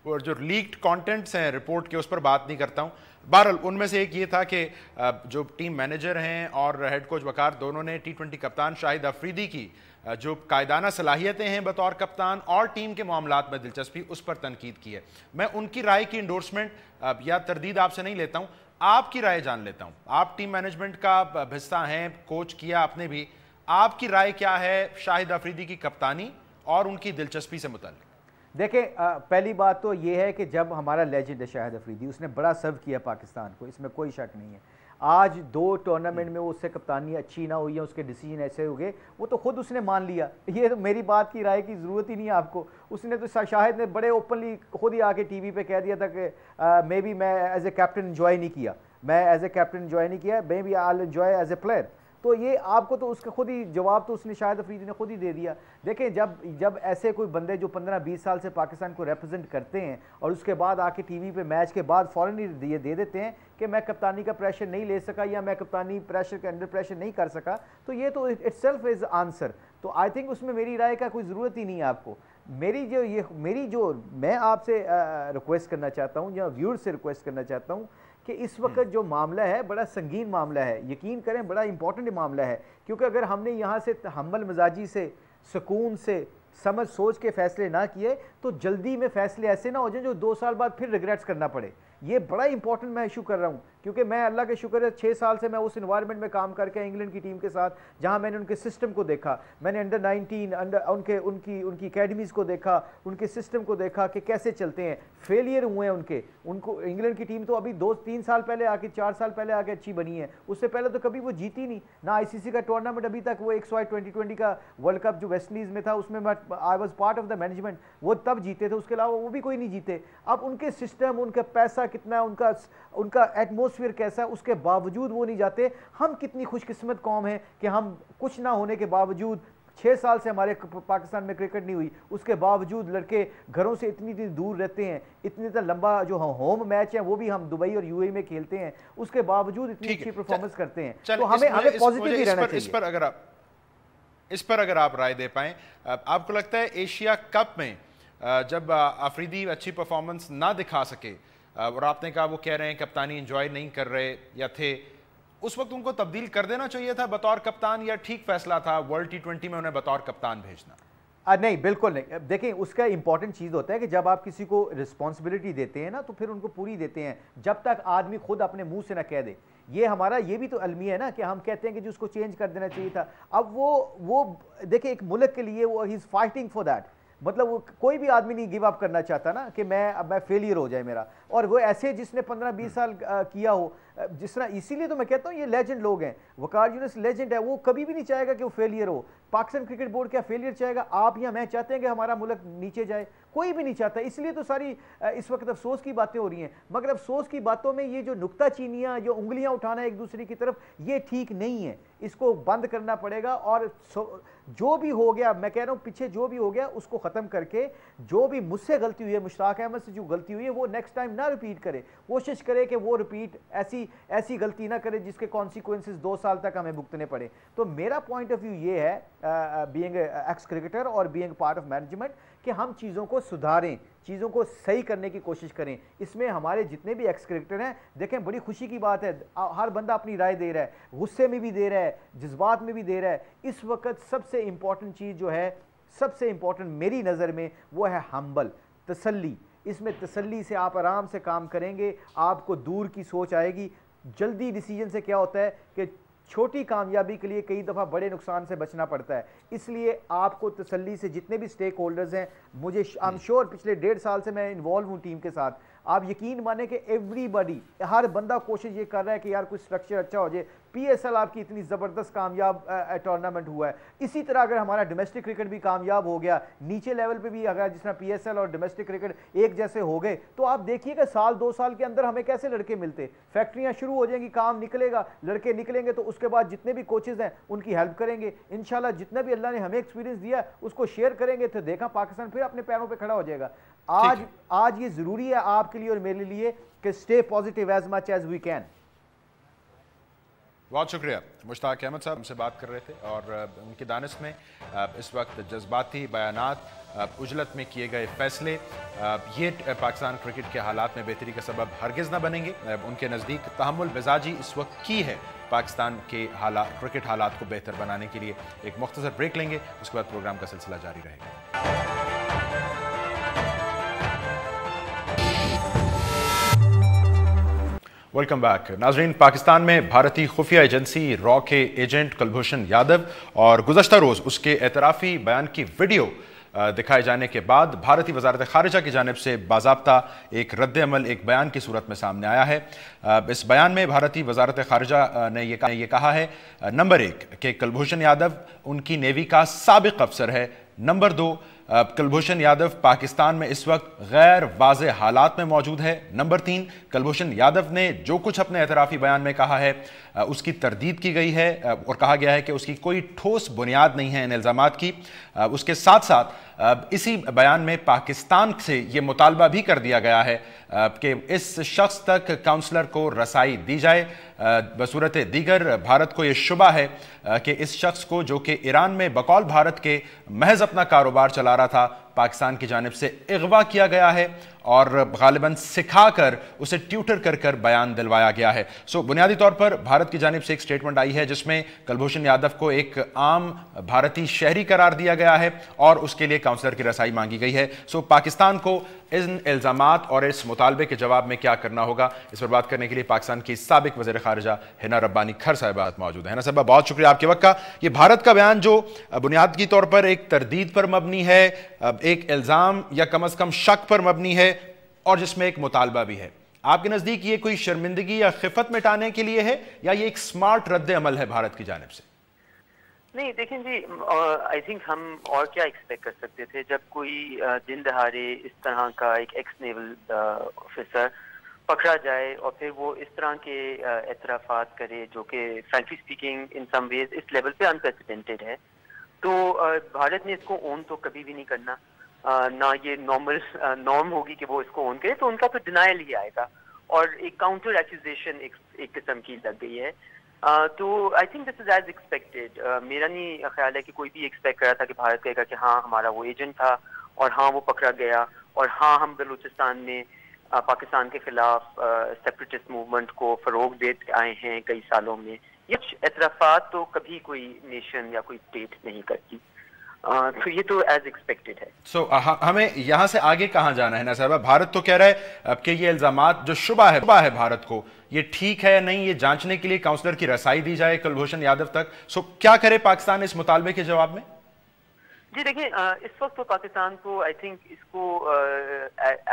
वो जो लीक्ड कंटेंट्स हैं रिपोर्ट के उस पर बात नहीं करता हूं। बहरहाल उनमें से एक ये था कि जो टीम मैनेजर हैं और हेड कोच वकार दोनों ने T20 कप्तान शाहिद अफरीदी की जो कायदाना सलाहियतें हैं बतौर कप्तान और टीम के मामलात में दिलचस्पी, उस पर तनकीद की है। मैं उनकी राय की इंडोर्समेंट या तरदीद आपसे नहीं लेता हूं, आपकी राय जान लेता हूं। आप टीम मैनेजमेंट का हिस्सा हैं, कोच किया आपने भी, आपकी राय क्या है शाहिद अफरीदी की कप्तानी और उनकी दिलचस्पी से मुताल्लिक? देखें, पहली बात तो ये है कि जब हमारा लेजेंड है शाहिद अफरीदी, उसने बड़ा सर्व किया पाकिस्तान को, इसमें कोई शक नहीं है। आज 2 टूर्नामेंट में उससे कप्तानी अच्छी ना हुई है, उसके डिसीजन ऐसे हो गए, वो तो खुद उसने मान लिया। ये तो मेरी बात की राय की ज़रूरत ही नहीं है आपको। उसने तो शाहिद ने बड़े ओपनली खुद ही आके टीवी पे कह दिया था कि मे बी मैं एज ए कैप्टन एंजॉय नहीं किया, maybe I will enjoy as a player. तो ये आपको तो उसका खुद ही जवाब तो उसने शाहिद अफरीदी ने खुद ही दे दिया। देखें, जब ऐसे कोई बंदे जो 15-20 साल से पाकिस्तान को रिप्रेजेंट करते हैं और उसके बाद आके टीवी पे मैच के बाद फ़ौरन ही ये दे देते हैं कि मैं कप्तानी का प्रेशर नहीं ले सका या मैं कप्तानी प्रेशर के अंडर प्रेशर नहीं कर सका, तो ये तो इटसेल्फ इज़ आंसर। तो आई थिंक उसमें मेरी राय का कोई ज़रूरत ही नहीं है आपको। मैं आपसे रिक्वेस्ट करना चाहता हूँ या व्यूअर्स से रिक्वेस्ट करना चाहता हूँ कि इस वक्त जो मामला है बड़ा संगीन मामला है, यकीन करें बड़ा इंपॉर्टेंट मामला है। क्योंकि अगर हमने यहाँ से हम्बल मिजाजी से, सुकून से, समझ सोच के फैसले ना किए तो जल्दी में फैसले ऐसे ना हो जाए जो 2 साल बाद फिर रिग्रेट्स करना पड़े। ये बड़ा इंपॉर्टेंट मैं इशू कर रहा हूँ, क्योंकि मैं अल्लाह के शुक्र है 6 साल से मैं उस इन्वायरमेंट में काम करके इंग्लैंड की टीम के साथ, जहाँ मैंने उनके सिस्टम को देखा, मैंने अंडर 19 उनकी एकेडमीज़ को देखा, उनके सिस्टम को देखा कि कैसे चलते हैं। फेलियर हुए हैं उनको इंग्लैंड की टीम तो अभी 2-3 साल पहले आके, 4 साल पहले आके अच्छी बनी है, उससे पहले तो कभी वो जीती नहीं ना। ICC का टूर्नामेंट अभी तक, वो 2020 का वर्ल्ड कप जो वेस्ट इंडीज़ में था उसमें I was part of the management, वो तब जीते थे, उसके अलावा वो भी कोई नहीं जीते। अब उनके सिस्टम, उनका पैसा कितना है, उनका एटमोसफियर कैसा है, उसके बावजूद वो नहीं जाते। हम कितनी खुशकिस्मत कौम है कि हम कुछ ना होने के बावजूद, 6 साल से हमारे पाकिस्तान में क्रिकेट नहीं हुई, उसके बावजूद लड़के घरों से इतनी दूर रहते हैं, इतने लंबा जो होम मैच है वो भी हम दुबई और UAE में खेलते हैं, उसके बावजूद इतनी अच्छी परफॉर्मेंस करते हैं। तो हमें पॉजिटिव ही रहना चाहिए। इस पर अगर आप राय दे पाएं, आपको लगता है एशिया कप में जब अफरीदी अच्छी परफॉर्मेंस ना दिखा सके और आपने कहा वो कह रहे हैं कप्तानी एंजॉय नहीं कर रहे या थे, उस वक्त उनको तब्दील कर देना चाहिए था बतौर कप्तान, या ठीक फैसला था वर्ल्ड T20 में उन्हें बतौर कप्तान भेजना? नहीं, बिल्कुल नहीं। देखें, उसका इंपॉर्टेंट चीज़ होता है कि जब आप किसी को रिस्पॉन्सिबिलिटी देते हैं ना तो फिर उनको पूरी देते हैं, जब तक आदमी खुद अपने मुंह से ना कह दे। ये भी तो अलमिया है ना कि हम कहते हैं कि जो उसको चेंज कर देना चाहिए था। अब वो देखिए, एक मुल्क के लिए वो he is fighting for that. मतलब वो कोई भी आदमी नहीं गिव अप करना चाहता ना कि मैं फेलियर हो जाए मेरा, और वो ऐसे जिसने 15-20 साल किया हो, जिस तरह, इसीलिए तो मैं कहता हूँ ये लेजेंड लोग हैं। वकार यूनुस लेजेंड है, वो कभी भी नहीं चाहेगा कि वो फेलियर हो। पाकिस्तान क्रिकेट बोर्ड क्या फेलियर चाहेगा? आप या मैं चाहते हैं कि हमारा मुल्क नीचे जाए? कोई भी नहीं चाहता। इसलिए तो सारी इस वक्त अफसोस की बातें हो रही हैं। मगर अफसोस की बातों में ये जो नुक्ताचीनियाँ, जो उंगलियाँ उठाना एक दूसरे की तरफ, ये ठीक नहीं है। इसको बंद करना पड़ेगा। और जो भी हो गया, मैं कह रहा हूँ पीछे जो भी हो गया उसको ख़त्म करके, जो भी मुझसे गलती हुई है, मुश्ताक अहमद से जो गलती हुई है, वो नेक्स्ट टाइम ना रिपीट करे। कोशिश करे कि वो रिपीट ऐसी गलती ना करे जिसके कॉन्सिक्वेंसेस 2 साल तक हमें भुगतने पड़े। तो मेरा पॉइंट ऑफ व्यू ये है, बीइंग एक्स क्रिकेटर और बीइंग पार्ट ऑफ मैनेजमेंट, कि हम चीज़ों को सुधारें, चीज़ों को सही करने की कोशिश करें। इसमें हमारे जितने भी एक्स क्रिकेटर हैं, देखें बड़ी खुशी की बात है, हर बंदा अपनी राय दे रहा है, गुस्से में भी दे रहा है, जज्बात में भी दे रहा है। इस वक्त सबसे इंपॉर्टेंट चीज़ जो है, सबसे इंपॉर्टेंट मेरी नज़र में, वो है हम्बल, तसल्ली। इसमें तसल्ली से आप आराम से काम करेंगे, आपको दूर की सोच आएगी। जल्दी डिसीजन से क्या होता है कि छोटी कामयाबी के लिए कई दफ़ा बड़े नुकसान से बचना पड़ता है। इसलिए आपको तसल्ली से, जितने भी स्टेक होल्डर्स हैं, मुझे आई एम श्योर पिछले 1.5 साल से मैं इन्वॉल्व हूँ टीम के साथ, आप यकीन माने कि एवरीबॉडी, हर बंदा कोशिश ये कर रहा है कि यार कुछ स्ट्रक्चर अच्छा हो जाए। पीएसएल आपकी इतनी ज़बरदस्त कामयाब टूर्नामेंट हुआ है, इसी तरह अगर हमारा डोमेस्टिक क्रिकेट भी कामयाब हो गया, नीचे लेवल पे भी अगर जिस तरह पीएसएल और डोमेस्टिक क्रिकेट एक जैसे हो गए, तो आप देखिए कि साल 2 साल के अंदर हमें कैसे लड़के मिलते, फैक्ट्रियाँ शुरू हो जाएंगी, काम निकलेगा, लड़के निकलेंगे, तो उसके बाद जितने भी कोचेज़ हैं उनकी हेल्प करेंगे इंशाल्लाह। जितना भी अल्लाह ने हमें एक्सपीरियंस दिया उसको शेयर करेंगे, तो देखा पाकिस्तान फिर अपने पैरों पर खड़ा हो जाएगा। आज ये ज़रूरी है आपके लिए और मेरे लिए कि stay positive as much as we can. बहुत शुक्रिया। मुश्ताक अहमद साहब हमसे बात कर रहे थे और उनकी दानिश में इस वक्त जज्बाती बयानात, उजलत में किए गए फैसले, ये पाकिस्तान क्रिकेट के हालात में बेहतरी का सबब हरगिज़ ना बनेंगे। उनके नज़दीक तहम्मुल मिजाजी इस वक्त की है पाकिस्तान के क्रिकेट हालात को बेहतर बनाने के लिए। एक मुख्तसर ब्रेक लेंगे, उसके बाद प्रोग्राम का सिलसिला जारी रहेगा। वेलकम बैक नाजरीन। पाकिस्तान में भारतीय खुफिया एजेंसी रॉ के एजेंट कुलभूषण यादव और गुज़श्ता रोज़ उसके एतराफ़ी बयान की वीडियो दिखाए जाने के बाद भारतीय वजारत खारिजा की जानिब से बाज़ाब्ता एक रद्द-ए-अमल, एक बयान की सूरत में सामने आया है। इस बयान में भारतीय वजारत खारिजा ने ये कहा है, नंबर 1 कि कुलभूषण यादव उनकी नेवी का साबिक अफसर है। नंबर 2, कुलभूषण यादव पाकिस्तान में इस वक्त गैर वाज़ेह हालात में मौजूद है। नंबर 3, कुलभूषण यादव ने जो कुछ अपने एतराफ़ी बयान में कहा है उसकी तरदीद की गई है और कहा गया है कि उसकी कोई ठोस बुनियाद नहीं है इन इल्ज़ामात की। उसके साथ साथ इसी बयान में पाकिस्तान से ये मुतालबा भी कर दिया गया है कि इस शख्स तक काउंसलर को रसाई दी जाए। बसूरत दीगर भारत को ये शुबा है कि इस शख्स को, जो कि ईरान में बकौल भारत के महज अपना कारोबार चला रहा था, पाकिस्तान की जानिब से अगवा किया गया है और गालिबन सिखाकर उसे ट्यूटर कर कर बयान दिलवाया गया है। सो बुनियादी तौर पर भारत की जानिब से एक स्टेटमेंट आई है जिसमें कुलभूषण यादव को एक आम भारतीय शहरी करार दिया गया है और उसके लिए काउंसलर की रसाई मांगी गई है। सो पाकिस्तान को इन इल्ज़ामात और इस मुतालबे के जवाब में क्या करना होगा, इस पर बात करने के लिए पाकिस्तान की साबिक वज़ीर ख़ारिजा हिना रब्बानी खर साहिबा मौजूद है। हिना साहिबा, बहुत शुक्रिया आपके वक्त का। ये भारत का बयान जो बुनियादी तौर पर एक तरदीद पर मबनी है, एक इल्ज़ाम या कम अज़ कम शक पर मबनी है और जिसमें एक मुतालबा भी है, आपके नज़दीक ये कोई शर्मिंदगी या खिफत मिटाने के लिए है या ये एक स्मार्ट रद्द अमल है भारत की जानिब से? नहीं, देखें जी, आई थिंक हम और क्या एक्सपेक्ट कर सकते थे जब कोई दिन दहाड़े इस तरह का एक एक्स नेवल ऑफिसर पकड़ा जाए और फिर वो इस तरह के एतराफ़ात करे जो कि frankly speaking in some ways इस लेवल पे अनप्रेसिडेंटेड है। तो भारत ने इसको ओन तो कभी भी नहीं करना, ना ये नॉर्म होगी कि वो इसको ओन करे, तो उनका तो डिनायल ही आएगा और एक काउंटर एक्यूजेशन एक किस्म की लग गई है। तो I think this is as expected. मेरा नहीं ख्याल है कि कोई भी एक्सपेक्ट कर रहा था कि भारत कहेगा कि हाँ हमारा वो एजेंट था और हाँ वो पकड़ा गया और हाँ हम बलूचिस्तान में पाकिस्तान के खिलाफ सेपरेटिस्ट मूवमेंट को फरोग देते आए हैं कई सालों में। ये एतराफ़ात तो कभी कोई नेशन या कोई स्टेट नहीं करती, तो ये तो एज एक्सपेक्टेड है। सो हमें यहाँ से आगे कहाँ जाना है ना साहब? भारत तो कह रहा है कि ये इल्जामात जो शुबा है भारत को, ये ठीक है या नहीं, ये जांचने के लिए काउंसलर की रसाई दी जाए कुलभूषण यादव तक। सो क्या करे पाकिस्तान इस मुतालबे के जवाब में? जी देखिए, इस वक्त तो पाकिस्तान को आई थिंक इसको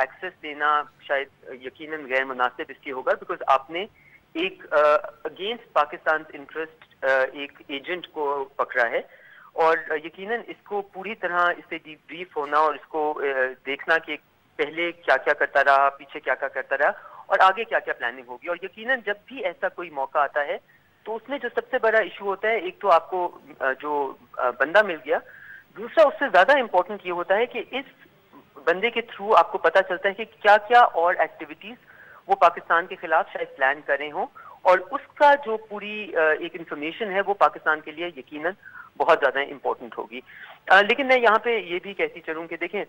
एक्सेस देना शायद यकीनन गैर मुनासिब इसलिए होगा बिकॉज आपने एक अगेंस्ट पाकिस्तान इंटरेस्ट एक एजेंट को पकड़ा है और यकीनन इसको पूरी तरह इससे डीब्रीफ होना और इसको देखना कि पहले क्या क्या करता रहा, पीछे क्या क्या करता रहा और आगे क्या क्या प्लानिंग होगी। और यकीनन जब भी ऐसा कोई मौका आता है तो उसमें जो सबसे बड़ा इशू होता है, एक तो आपको जो बंदा मिल गया, दूसरा उससे ज्यादा इम्पोर्टेंट ये होता है कि इस बंदे के थ्रू आपको पता चलता है कि क्या क्या और एक्टिविटीज वो पाकिस्तान के खिलाफ शायद प्लान कर रहे हों और उसका जो पूरी एक इंफॉर्मेशन है वो पाकिस्तान के लिए यकीनन बहुत ज़्यादा इम्पोर्टेंट होगी। लेकिन मैं यहाँ पे ये भी कहती चलूँ कि देखें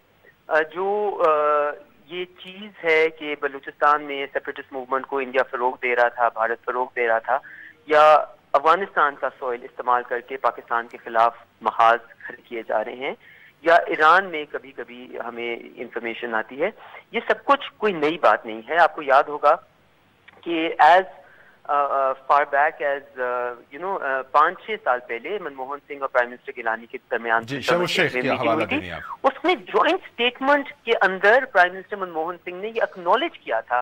ये चीज़ है कि बलूचिस्तान में सेपरेटिस्ट मूवमेंट को इंडिया फ़रोग दे रहा था, भारत फ़रोग दे रहा था, या अफगानिस्तान का सॉइल इस्तेमाल करके पाकिस्तान के खिलाफ महाज खड़े किए जा रहे हैं, या ईरान में कभी कभी हमें इंफॉर्मेशन आती है, ये सब कुछ कोई नई बात नहीं है। आपको याद होगा कि एज फार बैक एज 5-6 साल पहले मनमोहन सिंह और प्राइम मिनिस्टर गिलानी के दरमियान उसमें ज्वाइंट स्टेटमेंट के अंदर प्राइम मिनिस्टर मनमोहन सिंह ने ये एक्नॉलेज किया था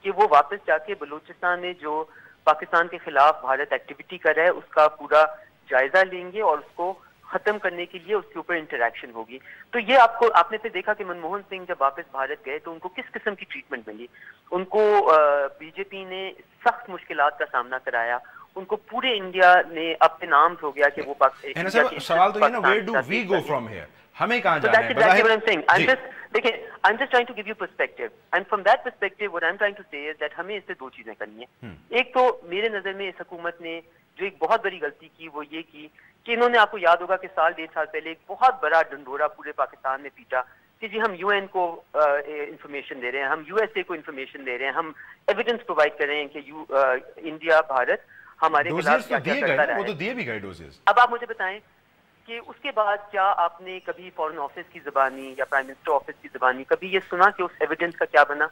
कि वो वापस जाके बलूचिस्तान में जो पाकिस्तान के खिलाफ भारत एक्टिविटी कर रहा है उसका पूरा जायजा लेंगे और उसको खत्म करने के लिए उसके ऊपर इंटरेक्शन होगी। तो ये आपने फिर देखा कि मनमोहन सिंह जब वापस भारत गए तो उनको किस किस्म की ट्रीटमेंट मिली। उनको बीजेपी ने सख्त मुश्किलात का सामना कराया, उनको पूरे इंडिया ने अपने नाम हो गया कि वो सवाल तो ये ना, where do we go from here, हमें कहां जाना है? देखिए, I'm just trying to give you perspective, and from that perspective what I'm trying to say is that हमें इससे दो चीजें करनी है। एक तो मेरे नजर में इस हुकूमत ने जो एक बहुत बड़ी गलती की वो ये की कि इन्होंने, आपको याद होगा कि 1.5 साल पहले एक बहुत बड़ा डंडोरा पूरे पाकिस्तान में पीटा कि जी हम यूएन को इंफॉर्मेशन दे रहे हैं, हम यूएसए को इंफॉर्मेशन दे रहे हैं, हम एविडेंस प्रोवाइड कर रहे हैं कि इंडिया भारत हमारे खिलाफ क्या क्या करता रहा है। वो तो दिए भी गए डोजेस। अब आप मुझे बताएं कि उसके बाद क्या आपने कभी फॉरेन ऑफिस की ज़बानी या प्राइम मिनिस्टर ऑफिस की ज़बानी कभी ये सुना कि उस एविडेंस का क्या बना,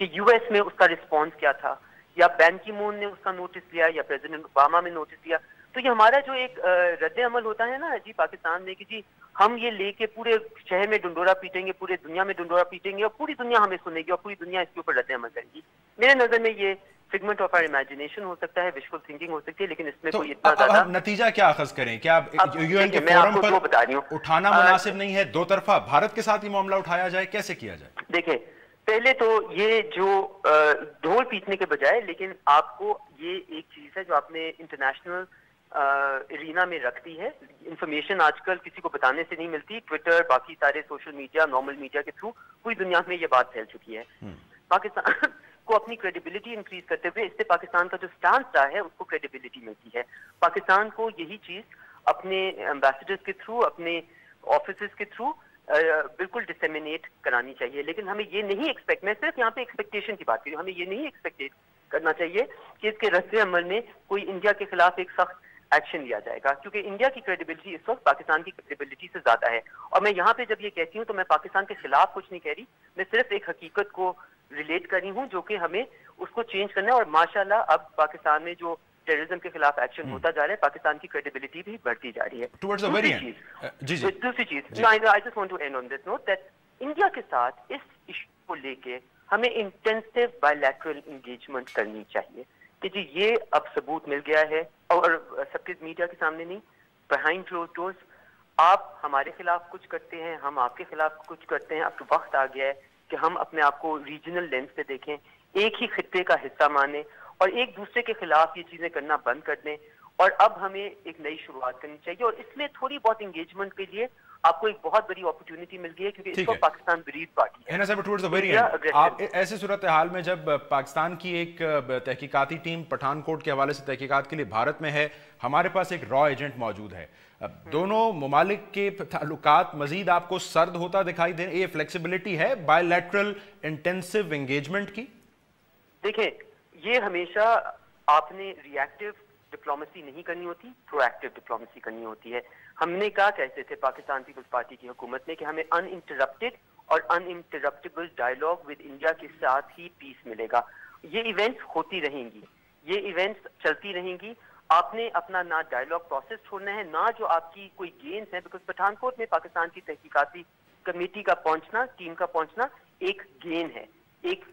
कि यूएस में उसका रिस्पॉन्स क्या था, या बैन की मून ने उसका नोटिस लिया, या प्रेसिडेंट ओबामा ने नोटिस लिया? तो ये हमारा जो एक रद्द अमल होता है ना जी पाकिस्तान में कि जी हम ये लेके पूरे शहर में डंडोरा पीटेंगे, पूरे दुनिया में डंडोरा पीटेंगे और पूरी दुनिया हमें सुनेगी और पूरी दुनिया इसके ऊपर रद्द अमल करेगी। मेरे नजर में ये फिगमेंट ऑफ आवर इमेजिनेशन हो सकता है, विजुअल थिंकिंग हो सकती है, लेकिन इसमें कोई इतना ज्यादा नतीजा क्या अखज़ करें? क्या यूएन के फोरम पर बता रही हूँ उठाना मुनासिब नहीं है? दो तरफा भारत के साथ ही मामला उठाया जाए, कैसे किया जाए? देखिए, पहले तो ये जो ढोल पीटने के बजाय, लेकिन आपको ये एक चीज है जो आपने इंटरनेशनल एरिना में रखती है। इंफॉर्मेशन आजकल किसी को बताने से नहीं मिलती, ट्विटर, बाकी सारे सोशल मीडिया, नॉर्मल मीडिया के थ्रू पूरी दुनिया में ये बात फैल चुकी है। पाकिस्तान को अपनी क्रेडिबिलिटी इंक्रीज करते हुए इससे पाकिस्तान का जो स्टांस रहा है उसको क्रेडिबिलिटी मिलती है। पाकिस्तान को यही चीज अपने एम्बेसडर्स के थ्रू, अपने ऑफिसर्स के थ्रू बिल्कुल डिसेमिनेट करानी चाहिए। लेकिन हमें ये नहीं एक्सपेक्ट, मैं सिर्फ यहाँ पे एक्सपेक्टेशन की बात करी, हमें ये नहीं एक्सपेक्टेड करना चाहिए कि इसके रद्द अमल में कोई इंडिया के खिलाफ एक सख्त एक्शन लिया जाएगा, क्योंकि इंडिया की क्रेडिबिलिटी इस वक्त पाकिस्तान की क्रेडिबिलिटी से ज्यादा है। और मैं यहाँ पे जब ये कहती हूँ तो मैं पाकिस्तान के खिलाफ कुछ नहीं कह रही, मैं सिर्फ एक हकीकत को रिलेट कर रही हूँ जो कि हमें उसको चेंज करना है। और माशाल्लाह अब पाकिस्तान में जो टेररिज्म के खिलाफ एक्शन होता जा रहा है, पाकिस्तान की क्रेडिबिलिटी भी बढ़ती जा रही है। दूसरी चीज I just want to end on this note that India के साथ इस इशू को लेके हमें इंटेंसिव बायलैटरल एंगेजमेंट करनी चाहिए कि जी ये अब सबूत मिल गया है, और सबके मीडिया के सामने नहीं, बिहाइंड क्लोज डोर्स आप हमारे खिलाफ कुछ करते हैं, हम आपके खिलाफ कुछ करते हैं। अब तो वक्त आ गया है कि हम अपने आप को रीजनल लेंस से देखें, एक ही खित्ते का हिस्सा माने और एक दूसरे के खिलाफ ये चीजें करना बंद कर दें। और अब हमें एक नई शुरुआत करनी चाहिए, और इसमें थोड़ी बहुत एंगेजमेंट के लिए आपको एक बहुत बड़ी अपॉर्चुनिटी मिल गई है, क्योंकि इसको पाकिस्तान बरीड पार्टी है। आप ऐसे सूरत हाल में जब पाकिस्तान की एक तहकीकाती टीम पठानकोट के हवाले से तहकीकात के लिए भारत में है, हमारे पास एक रॉ एजेंट मौजूद है, दोनों ममालिक के ताल्लुकात मजीद आपको सर्द होता दिखाई दे, ये फ्लेक्सिबिलिटी है बायलैटरल इंटेंसिव एंगेजमेंट की? देखिए, ये हमेशा आपने रिएक्टिव डिप्लोमेसी नहीं करनी होती, प्रोएक्टिव डिप्लोमेसी करनी होती है। हमने कहा कहते थे पाकिस्तान पीपल्स पार्टी की हुकूमत ने कि हमें अनइंटरप्टेड और अनइंटरप्टेबल डायलॉग विद इंडिया के साथ ही पीस मिलेगा। ये इवेंट्स होती रहेंगी, ये इवेंट्स चलती रहेंगी। आपने अपना ना डायलॉग प्रोसेस छोड़ना है, ना जो आपकी कोई गेन्स है, बिकॉज पठानकोट में पाकिस्तान की तहकीकाती कमेटी का पहुंचना, टीम का पहुंचना एक गेन है, एक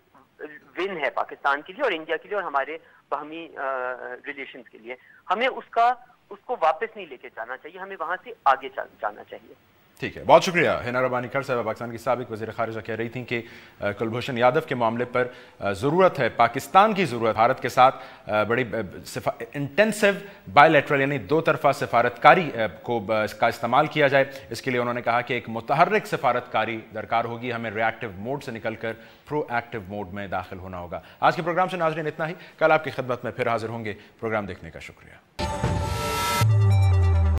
विन है पाकिस्तान के लिए और इंडिया के लिए और हमारे बाहमी रिलेशंस के लिए। हमें उसको वापस नहीं लेके जाना चाहिए, हमें वहां से आगे जाना चाहिए। ठीक है, बहुत शुक्रिया। हिना रब्बानी खर साहब पाकिस्तान की साबिक वज़ीर ख़ारिजा कह रही थी कि कुलभूषण यादव के मामले पर ज़रूरत है, पाकिस्तान की ज़रूरत भारत के साथ बड़ी इंटेंसिव बायलैटरल यानी दो तरफा सफारतकारी को का इस्तेमाल किया जाए। इसके लिए उन्होंने कहा कि एक मुतहर्रिक सफारतकारी दरकार होगी, हमें रिएक्टिव मोड से निकलकर प्रोएक्टिव मोड में दाखिल होना होगा। आज के प्रोग्राम से नाज़रीन इतना ही, कल आपकी खिदमत में फिर हाजिर होंगे। प्रोग्राम देखने का शुक्रिया।